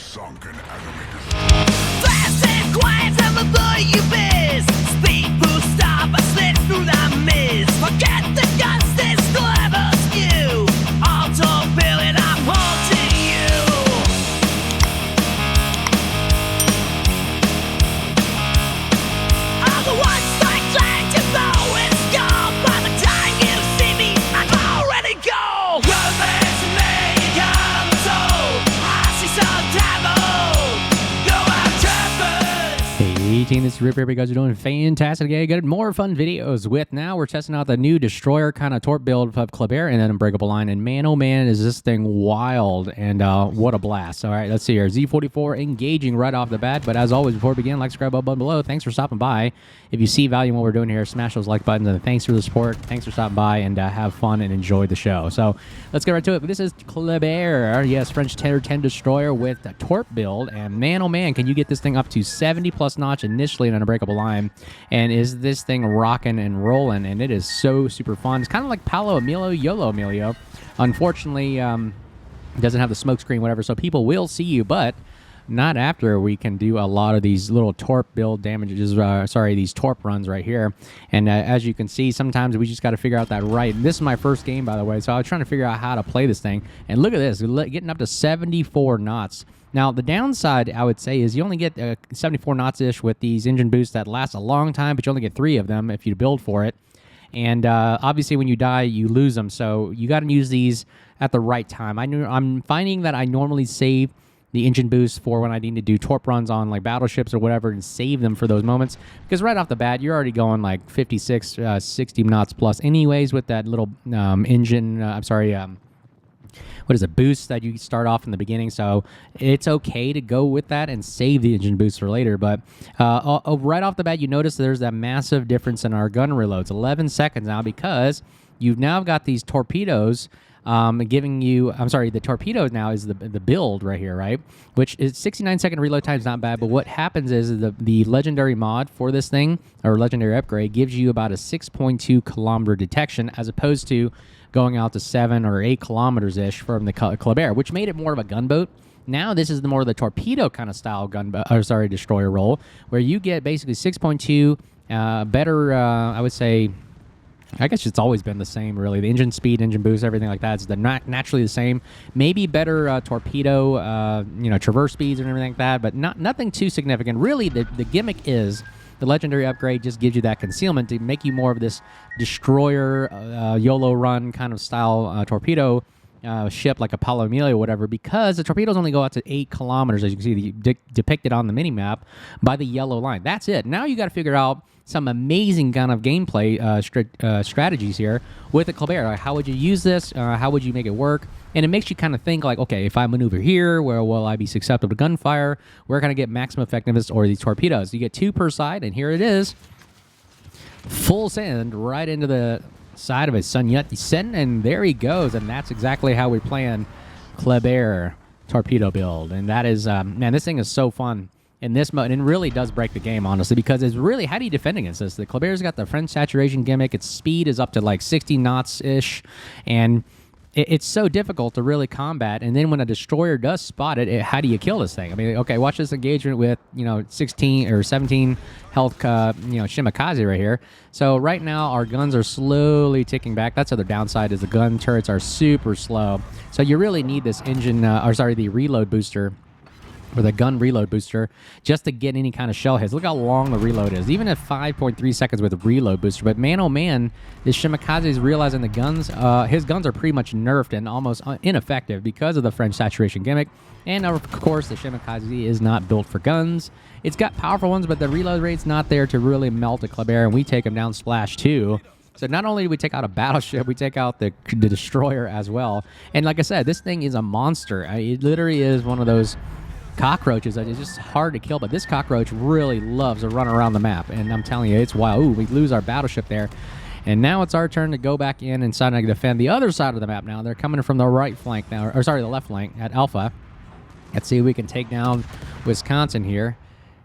sunken enemy. Fast and quiet, I'm a boy you miss. Speed boost stop, I slip through the mist. Forget the guns, this clever skew. Auto billing, I'm haunting you. I'm the one strike trying to know it's gone. By the time you see me, I'm already gone. Romance made console. I see some devil. Go out trappers. Hey team, this is Rip. Everybody guys are doing fantastic. Yeah, got more fun videos with now. We're testing out the new destroyer kind of torp build of KLEBER and then Unbreakable Line. And man, oh man, is this thing wild and what a blast. All right, let's see here. Z44 engaging right off the bat. But as always, before we begin, like, subscribe, button below. Thanks for stopping by. If you see value in what we're doing here, smash those like buttons. And thanks for the support. Thanks for stopping by and have fun and enjoy the show. So let's get right to it. This is KLEBER. Yes, French 10 destroyer with the torp build. And man, oh man, can you get this thing up to 70 plus notch initially in an Unbreakable Line? And is this thing rocking and rolling? And it is so super fun. It's kind of like Palo Emilio, YOLO Emilio. Unfortunately, it doesn't have the smoke screen, whatever, so people will see you, but not after we can do a lot of these little torp build damages, these torp runs right here. And as you can see, sometimes we just got to figure out that right. And this is my first game, by the way, so I was trying to figure out how to play this thing. And look at this, getting up to 74 knots. Now, the downside, I would say, is you only get 74 knots-ish with these engine boosts that last a long time, but you only get 3 of them if you build for it. And obviously, when you die, you lose them, so you got to use these at the right time. I'm finding that I normally save the engine boost for when I need to do torp runs on like battleships or whatever and save them for those moments, because right off the bat you're already going like 56 60 knots plus anyways with that little engine what is it, boost that you start off in the beginning. So it's okay to go with that and save the engine boost for later. But right off the bat, you notice there's that massive difference in our gun reloads, 11 seconds now, because you've now got these torpedoes giving you, the torpedoes now is the build right here, right? Which is 69-second reload time is not bad, but what happens is the legendary mod for this thing, or legendary upgrade, gives you about a 6.2 kilometer detection as opposed to going out to 7 or 8 kilometers-ish from the KLEBER, which made it more of a gunboat. Now this is more of the torpedo kind of style destroyer roll, where you get basically 6.2 better, I would say, I guess it's always been the same, really. The engine speed, engine boost, everything like that is naturally the same. Maybe better torpedo, traverse speeds and everything like that, but nothing too significant. Really, the gimmick is the legendary upgrade just gives you that concealment to make you more of this destroyer, YOLO run kind of style torpedo ship like Apollo Emilio or whatever, because the torpedoes only go out to 8 kilometers, as you can see depicted on the mini-map by the yellow line. That's it. Now you got to figure out some amazing kind of gameplay strategies here with the KLEBER. How would you use this? How would you make it work? And it makes you kind of think like, okay, if I maneuver here, where will I be susceptible to gunfire? Where can I get maximum effectiveness or these torpedoes? You get 2 per side, and here it is. Full send right into the side of his Sunyati Sen, and there he goes. And that's exactly how we plan KLEBER torpedo build. And that is, man, this thing is so fun in this mode, and it really does break the game, honestly, because it's really, how do you defend against this? The KLEBER's got the French saturation gimmick. Its speed is up to like 60 knots-ish, and it's so difficult to really combat. And then when a destroyer does spot it, how do you kill this thing? I mean, okay, watch this engagement with 16 or 17 health shimakaze right here. So right now our guns are slowly ticking back. That's the other downside, is the gun turrets are super slow. So you really need this engine the reload booster, or the gun reload booster, just to get any kind of shell hits. Look how long the reload is, even at 5.3 seconds with a reload booster. But man, oh man, this Shimakaze is realizing the guns, his guns are pretty much nerfed and almost ineffective because of the French saturation gimmick. And of course, the Shimakaze is not built for guns. It's got powerful ones, but the reload rate's not there to really melt a KLEBER, and we take him down splash too. So not only do we take out a battleship, we take out the destroyer as well. And like I said, this thing is a monster. It literally is one of those cockroaches that is just hard to kill, but this cockroach really loves to run around the map, and I'm telling you, it's wild. Ooh, we lose our battleship there, and now it's our turn to go back in and try to defend the other side of the map. Now they're coming from the right flank now, or sorry, the left flank at Alpha. Let's see if we can take down Wisconsin here,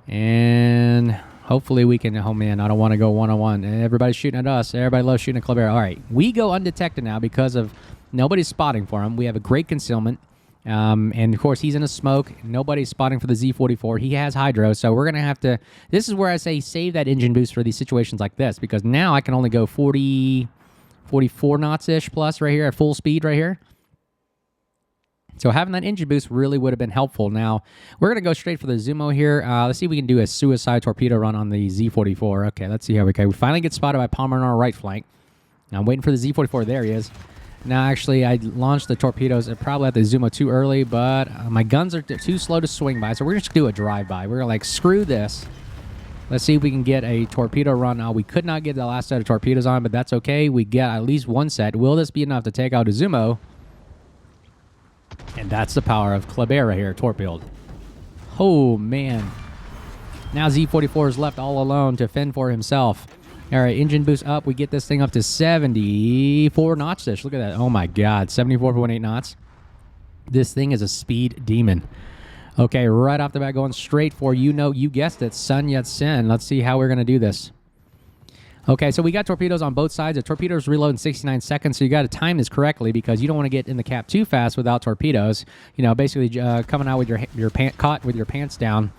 and hopefully we can. Oh man, I don't want to go one-on-one. Everybody's shooting at us. Everybody loves shooting at KLEBER. All right, we go undetected now because of nobody's spotting for him. We have a great concealment. And of course, he's in a smoke. Nobody's spotting for the Z44. He has hydro, so we're going to have to... This is where I say save that engine boost for these situations like this, because now I can only go 44 knots-ish plus right here at full speed right here. So having that engine boost really would have been helpful. Now, we're going to go straight for the Zumo here. Let's see if we can do a suicide torpedo run on the Z44. Okay, let's see how we go. We finally get spotted by Palmer on our right flank. Now, I'm waiting for the Z44. There he is. Now, actually, I launched the torpedoes probably at the Zumo too early, but my guns are too slow to swing by, so we're just going to do a drive-by. We're going to, like, screw this. Let's see if we can get a torpedo run. Now, we could not get the last set of torpedoes on, but that's okay. We get at least one set. Will this be enough to take out a Zumo? And that's the power of KLEBER right here, Torp Build. Oh, man. Now Z44 is left all alone to fend for himself. All right, engine boost up. We get this thing up to 74 knots-ish. Look at that. Oh, my God. 74.8 knots. This thing is a speed demon. Okay, right off the bat, going straight for, you guessed it, Sun Yat-sen. Let's see how we're going to do this. Okay, so we got torpedoes on both sides. The torpedoes reload in 69 seconds, so you got to time this correctly because you don't want to get in the cap too fast without torpedoes. You know, basically coming out with caught with your pants down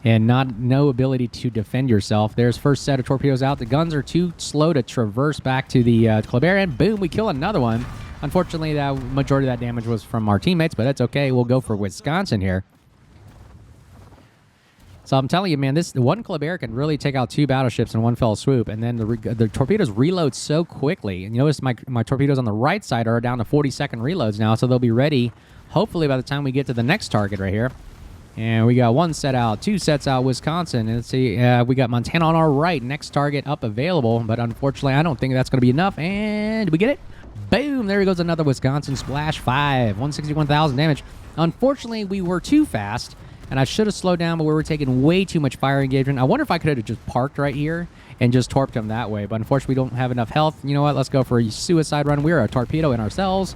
and no ability to defend yourself. There's first set of torpedoes out. The guns are too slow to traverse back to the KLEBER, and boom, we kill another one. Unfortunately, the majority of that damage was from our teammates, but that's okay. We'll go for Wisconsin here. So I'm telling you, man, this one KLEBER can really take out two battleships in one fell swoop, and then the torpedoes reload so quickly. And you notice my torpedoes on the right side are down to 40-second reloads now, so they'll be ready, hopefully, by the time we get to the next target right here. And we got one set out, two sets out, Wisconsin. And let's see, we got Montana on our right, next target up available, but unfortunately, I don't think that's going to be enough. And did we get it? Boom! There goes another Wisconsin Splash 5, 161,000 damage. Unfortunately, we were too fast. And I should have slowed down, but we were taking way too much fire engagement. I wonder if I could have just parked right here and just torped him that way. But unfortunately, we don't have enough health. You know what? Let's go for a suicide run. We're a torpedo in ourselves.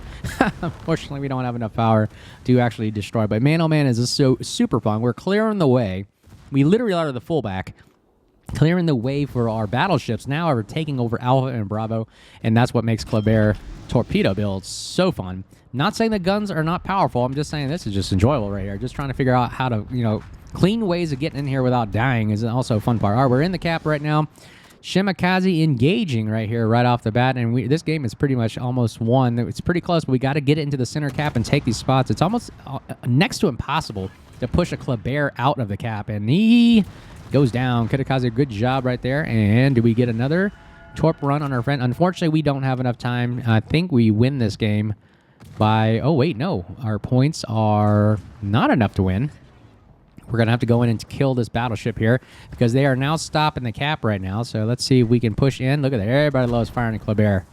Unfortunately, we don't have enough power to actually destroy. But man, oh man, is this so super fun. We're clearing the way. We literally are the fullback, clearing the way for our battleships. Now we're taking over Alpha and Bravo. And that's what makes KLEBER Torpedo Build so fun. Not saying the guns are not powerful. I'm just saying this is just enjoyable right here. Just trying to figure out how to, clean ways of getting in here without dying is also a fun part. All right, we're in the cap right now. Shimakaze engaging right here right off the bat. And this game is pretty much almost won. It's pretty close, but we got to get it into the center cap and take these spots. It's almost next to impossible to push a KLEBER out of the cap. And he goes down. Kitakaze, good job right there. And do we get another torp run on our friend? Unfortunately, we don't have enough time. I think we win this game by, oh wait, no, our points are not enough to win. We're going to have to go in and kill this battleship here because they are now stopping the cap right now. So let's see if we can push in. Look at that. Everybody loves firing at KLEBER.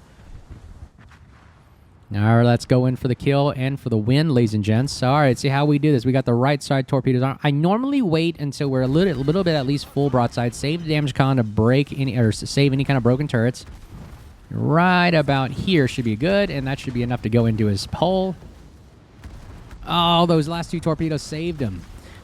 Now let's go in for the kill and for the win, ladies and gents. All right, see how we do this. We got the right side torpedoes on. I normally wait until we're a little bit at least full broadside. Save the damage con to break any or save any kind of broken turrets. Right about here should be good, and that should be enough to go into his pole. Oh, those last two torpedoes saved him.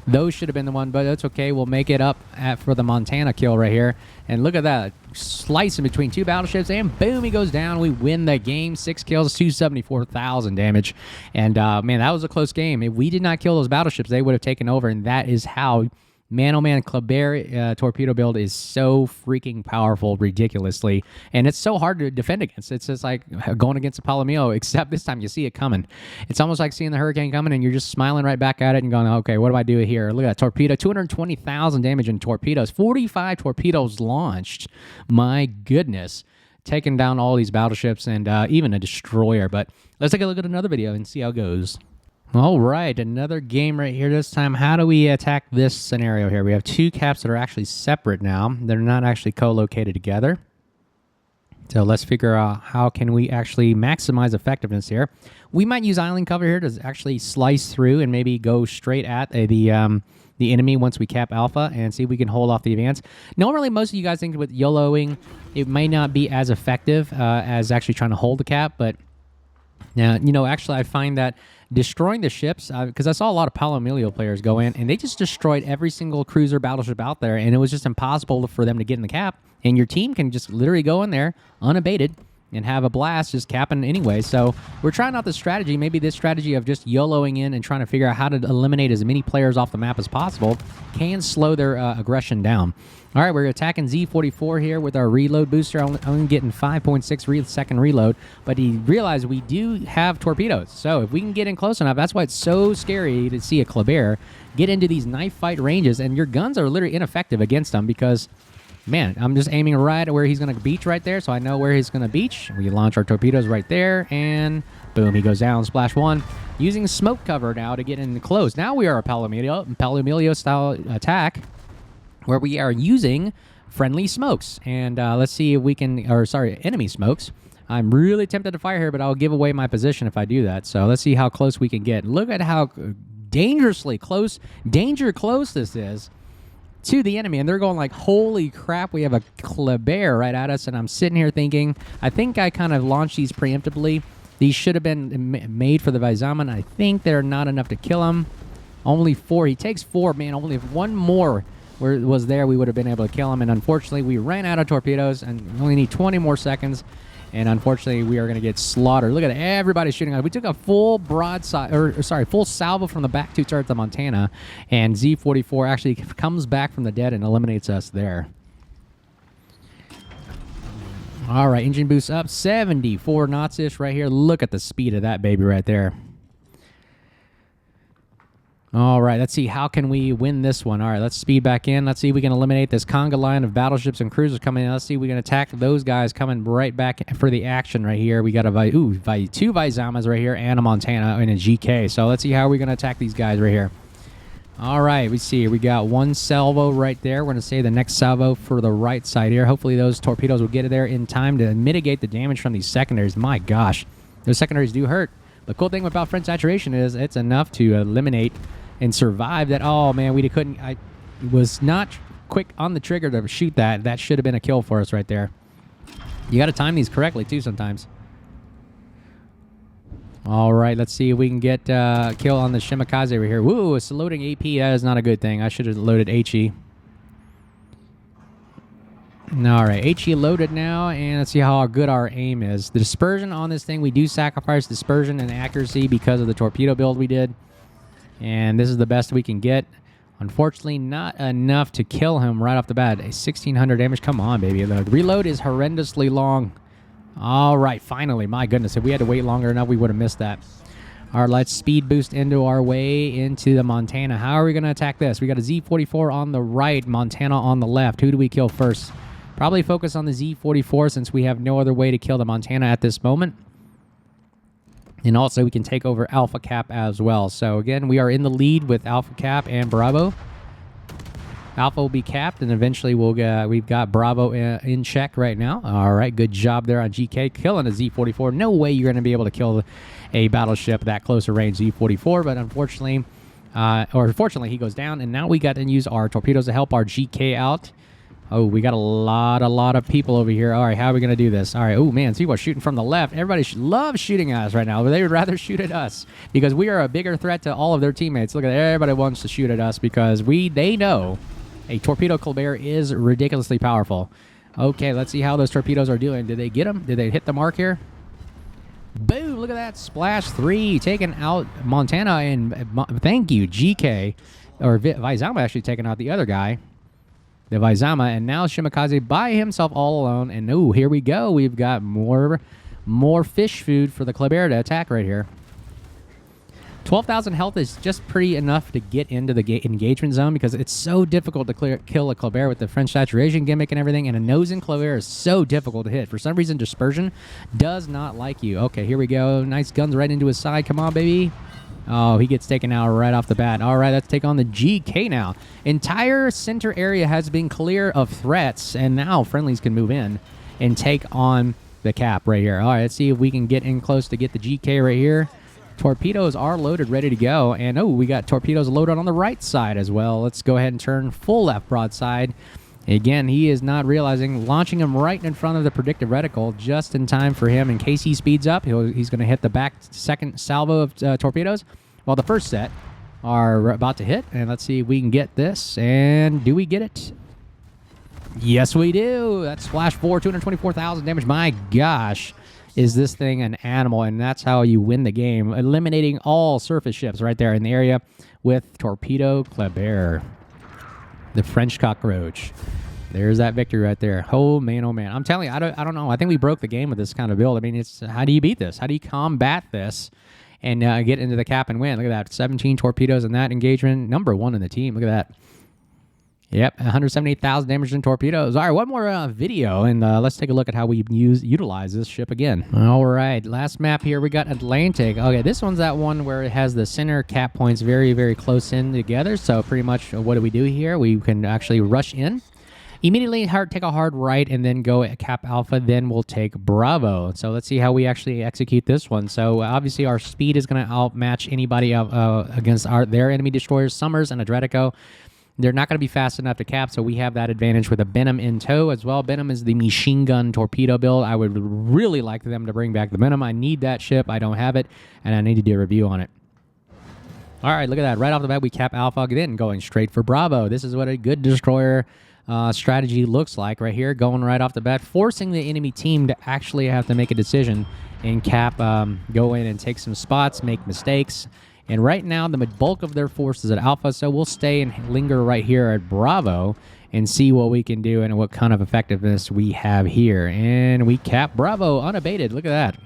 Those should have been the one, but that's okay. We'll make it up for the Montana kill right here. And look at that. Slicing between two battleships, and boom, he goes down. We win the game. 6 kills, 274,000 damage. And, man, that was a close game. If we did not kill those battleships, they would have taken over, and that is how... Man, oh man, KLEBER Torpedo Build is so freaking powerful, ridiculously. And it's so hard to defend against. It's just like going against a Palomino, except this time you see it coming. It's almost like seeing the hurricane coming and you're just smiling right back at it and going, okay, what do I do here? Look at that torpedo, 220,000 damage in torpedoes, 45 torpedoes launched. My goodness. Taking down all these battleships and even a destroyer. But let's take a look at another video and see how it goes. All right, another game right here. This time, how do we attack this scenario here? We have two caps that are actually separate now. They're not actually co-located together. So let's figure out how can we actually maximize effectiveness here. We might use island cover here to actually slice through and maybe go straight at the enemy once we cap Alpha and see if we can hold off the advance. Normally, most of you guys think with YOLOing, it may not be as effective as actually trying to hold the cap, but now, actually, I find that destroying the ships, because I saw a lot of Palomino players go in, and they just destroyed every single cruiser battleship out there, and it was just impossible for them to get in the cap. And your team can just literally go in there, unabated, and have a blast just capping anyway. So we're trying out this strategy. Maybe this strategy of just YOLOing in and trying to figure out how to eliminate as many players off the map as possible can slow their aggression down. All right, we're attacking Z44 here with our reload booster. Only getting 5.6 second reload, but he realized we do have torpedoes. So if we can get in close enough, that's why it's so scary to see a Kleber get into these knife fight ranges, and your guns are literally ineffective against them because, man, I'm just aiming right at where he's going to beach right there, so I know where he's going to beach. We launch our torpedoes right there, and boom, he goes down, splash one. Using smoke cover now to get in close. Now we are a Palomilio style attack, where we are using friendly smokes. And let's see if we can, or sorry, enemy smokes. I'm really tempted to fire here, but I'll give away my position if I do that. So let's see how close we can get. Look at how dangerously close, close this is to the enemy. And they're going like, holy crap, we have a Kleber right at us. And I'm sitting here thinking, I think I kind of launched these preemptively. These should have been made for the Vaizaman. I think they're not enough to kill him. Only 4. He takes 4, man. Only if one more was there, we would have been able to kill him. And unfortunately, we ran out of torpedoes and we only need 20 more seconds. And unfortunately, we are going to get slaughtered. Look at everybody shooting us. We took a full broadside, or sorry, full salvo from the back 2 turrets of Montana. And Z44 actually comes back from the dead and eliminates us there. All right, engine boost up 74 knots-ish right here. Look at the speed of that baby right there. All right, let's see. How can we win this one? All right, let's speed back in. Let's see if we can eliminate this conga line of battleships and cruisers coming in. Let's see if we can attack those guys coming right back for the action right here. We got 2 Vaizamas right here and a Montana and a GK. So let's see how we're going to attack these guys right here. All right, we see we got 1 salvo right there. We're going to say the next salvo for the right side here. Hopefully those torpedoes will get there in time to mitigate the damage from these secondaries. My gosh, those secondaries do hurt. The cool thing about friend saturation is it's enough to eliminate and survive that. Oh man, we couldn't. I was not quick on the trigger to shoot that. That should have been a kill for us right there. You got to time these correctly too sometimes. All right, let's see if we can get kill on the Shimakaze over here. Woo, it's loading AP. That is not a good thing. I should have loaded HE. All right, HE loaded now, and let's see how good our aim is. The dispersion on this thing, we do sacrifice dispersion and accuracy because of the torpedo build we did. And this is the best we can get. Unfortunately, not enough to kill him right off the bat. A 1,600 damage. Come on, baby. The reload is horrendously long. All right, finally. My goodness, if we had to wait longer enough, we would have missed that. All right, let's speed boost into our way into the Montana. How are we going to attack this? We got a Z44 on the right, Montana on the left. Who do we kill first? Probably focus on the Z44 since we have no other way to kill the Montana at this moment. And also, we can take over Alpha Cap as well. So, again, we are in the lead with Alpha Cap and Bravo. Alpha will be capped, and eventually we've got Bravo in check right now. All right, good job there on GK, killing a Z44. No way you're going to be able to kill a battleship that close to range Z44, but unfortunately, fortunately, he goes down, and now we got to use our torpedoes to help our GK out. Oh, we got a lot of people over here. All right, how are we going to do this? All right, oh, man, see what's shooting from the left. Everybody loves shooting at us right now, but they would rather shoot at us because we are a bigger threat to all of their teammates. Look at that. Everybody wants to shoot at us because they know a torpedo Kleber is ridiculously powerful. Okay, let's see how those torpedoes are doing. Did they get them? Did they hit the mark here? Boom, look at that. Splash 3, taking out Montana, and thank you, GK, or Vaizama actually taking out the other guy. The Vaizama, and now Shimakaze by himself all alone. And oh, here we go. We've got more fish food for the Kleber to attack right here. 12,000 health is just pretty enough to get into the engagement zone because it's so difficult to kill a Kleber with the French saturation gimmick and everything. And a nose in Kleber is so difficult to hit. For some reason, dispersion does not like you. Okay, here we go. Nice guns right into his side. Come on, baby. Oh, he gets taken out right off the bat. All right, let's take on the GK now. Entire center area has been clear of threats, and now friendlies can move in and take on the cap right here. All right, let's see if we can get in close to get the GK right here. Torpedoes are loaded, ready to go. And, oh, we got torpedoes loaded on the right side as well. Let's go ahead and turn full left broadside. Again, he is not realizing, launching him right in front of the predictive reticle just in time for him. In case he speeds up, he's going to hit the back second salvo of torpedoes. Well, the first set are about to hit. And let's see if we can get this. And do we get it? Yes, we do. That's Splash 4, 224,000 damage. My gosh, is this thing an animal? And that's how you win the game. Eliminating all surface ships right there in the area with Torpedo KLEBER, the French cockroach. There's that victory right there. Oh, man, oh, man. I'm telling you, I don't know. I think we broke the game with this kind of build. I mean, it's how do you beat this? How do you combat this and get into the cap and win? Look at that. 17 torpedoes in that engagement. Number 1 in the team. Look at that. Yep, 178,000 damage in torpedoes. All right, one more video, and let's take a look at how we utilize this ship again. All right, last map here, we got Atlantic. Okay, this one's that one where it has the center cap points very, very close in together. So pretty much what do we do here? We can actually rush in, immediately take a hard right, and then go at Cap Alpha. Then we'll take Bravo. So let's see how we actually execute this one. So obviously our speed is going to outmatch anybody against their enemy destroyers, Summers and Adretico. They're not going to be fast enough to cap, so we have that advantage with a Venom in tow as well. Venom is the machine gun torpedo build. I would really like them to bring back the Venom. I need that ship. I don't have it, and I need to do a review on it. All right, look at that. Right off the bat, we cap Alpha, then going straight for Bravo. This is what a good destroyer strategy looks like right here, going right off the bat, forcing the enemy team to actually have to make a decision and cap, go in and take some spots, make mistakes. And right now, the bulk of their force is at Alpha, so we'll stay and linger right here at Bravo and see what we can do and what kind of effectiveness we have here. And we cap Bravo unabated. Look at that.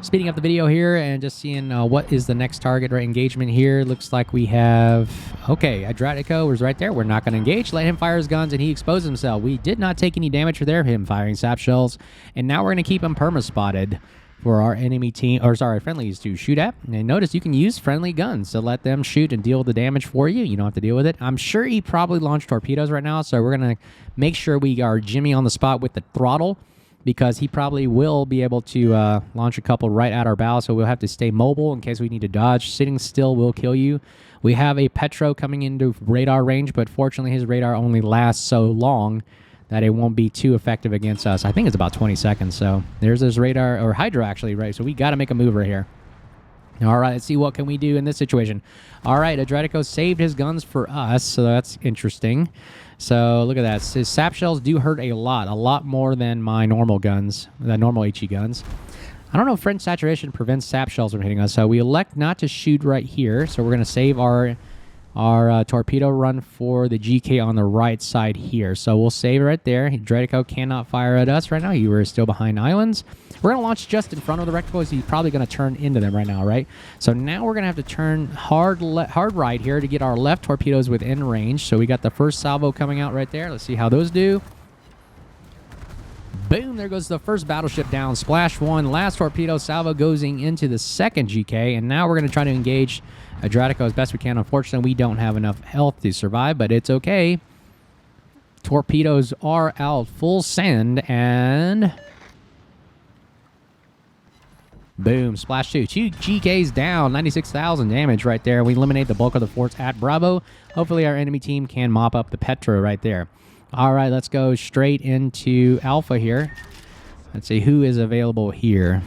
Speeding up the video here and just seeing what is the next target engagement here. Looks like we have... Okay, Adretico was right there. We're not going to engage. Let him fire his guns, and he exposed himself. We did not take any damage for him firing sap shells. And now we're going to keep him perma-spotted for our enemy team, or sorry, friendlies to shoot at. And notice you can use friendly guns to let them shoot and deal the damage for you. You don't have to deal with it. I'm sure he probably launched torpedoes right now, so we're going to make sure we are Jimmy on the spot with the throttle, because he probably will be able to launch a couple right at our bow, so we'll have to stay mobile in case we need to dodge. Sitting still will kill you. We have a Petro coming into radar range, but fortunately his radar only lasts so long that it won't be too effective against us. I think it's about 20 seconds, so there's his radar, or Hydra actually, right? So we got to make a move right here. All right, let's see what can we do in this situation. All right, Adretico saved his guns for us, so that's interesting. So look at that. His sap shells do hurt a lot more than my normal guns, the normal HE guns. I don't know if French saturation prevents sap shells from hitting us, so we elect not to shoot right here. So we're going to save our torpedo run for the GK on the right side here. So we'll save it right there. Adretico cannot fire at us right now. You are still behind islands. We're going to launch just in front of the rectangles. He's probably going to turn into them right now, right? So now we're going to have to turn hard right here to get our left torpedoes within range. So we got the first salvo coming out right there. Let's see how those do. Boom, there goes the first battleship down. Splash 1, last torpedo salvo goes into the second GK, and now we're going to try to engage Adretico as best we can. Unfortunately, we don't have enough health to survive, but it's okay. Torpedoes are out full send, and boom, splash 2. 2 GKs down, 96,000 damage right there. We eliminate the bulk of the force at Bravo. Hopefully our enemy team can mop up the Petro right there. All right, let's go straight into Alpha here. Let's see who is available here.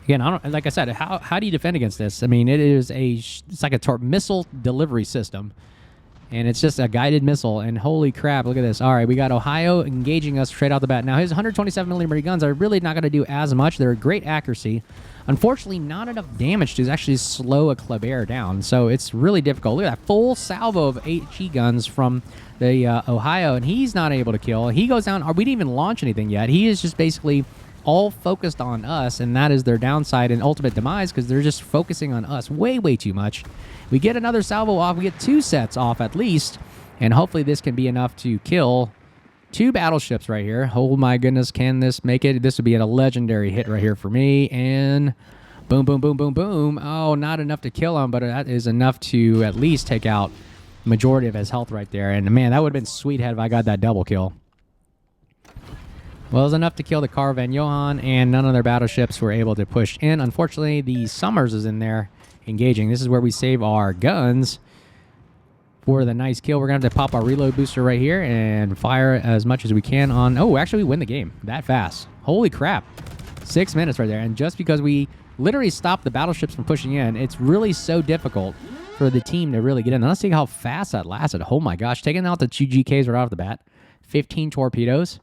Again, like I said, how do you defend against this? I mean, it's like a torp missile delivery system, and it's just a guided missile. And holy crap, look at this! All right, we got Ohio engaging us straight out the bat. Now his 127mm guns are really not going to do as much. They're great accuracy. Unfortunately, not enough damage to actually slow a KLEBER down. So it's really difficult. Look at that full salvo of HE guns from the Ohio, and he's not able to kill. He goes down. We didn't even launch anything yet. He is just basically all focused on us, and that is their downside and ultimate demise, because they're just focusing on us way too much. We get another salvo off. We get 2 sets off at least, and hopefully this can be enough to kill 2 battleships right here. Oh my goodness, can this make it? This would be a legendary hit right here for me, and boom, boom, boom, boom, boom. Oh, not enough to kill him, but that is enough to at least take out the majority of his health right there. And man, that would have been sweet had I got that double kill. Well, it was enough to kill the Car Van Johan, and none of their battleships were able to push in. Unfortunately, the Summers is in there engaging. This is where we save our guns for the nice kill. We're going to have to pop our reload booster right here and fire as much as we can on... Oh, actually, we win the game that fast. Holy crap. 6 minutes right there. And just because we literally stop the battleships from pushing in. It's really so difficult for the team to really get in. Let's see how fast that lasted. Oh my gosh, taking out the 2 GKs right off the bat. 15 torpedoes.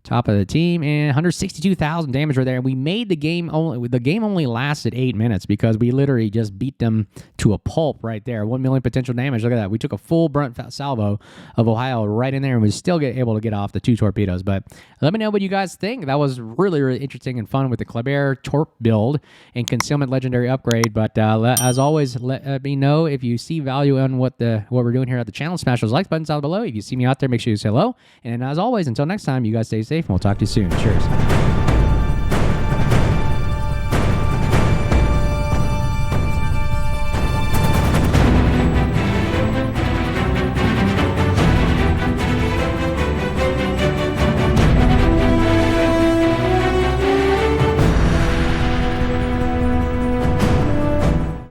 Top of the team, and 162,000 damage right there. And we made the game only lasted 8 minutes because we literally just beat them to a pulp right there. 1 million potential damage. Look at that. We took a full brunt salvo of Ohio right in there and was still able to get off the 2 torpedoes. But let me know what you guys think. That was really, really interesting and fun with the KLEBER torp build and concealment legendary upgrade. But as always, let me know if you see value in what we're doing here at the channel. Smash those like buttons down below. If you see me out there, make sure you say hello. And as always, until next time, you guys stay safe, and we'll talk to you soon. Cheers.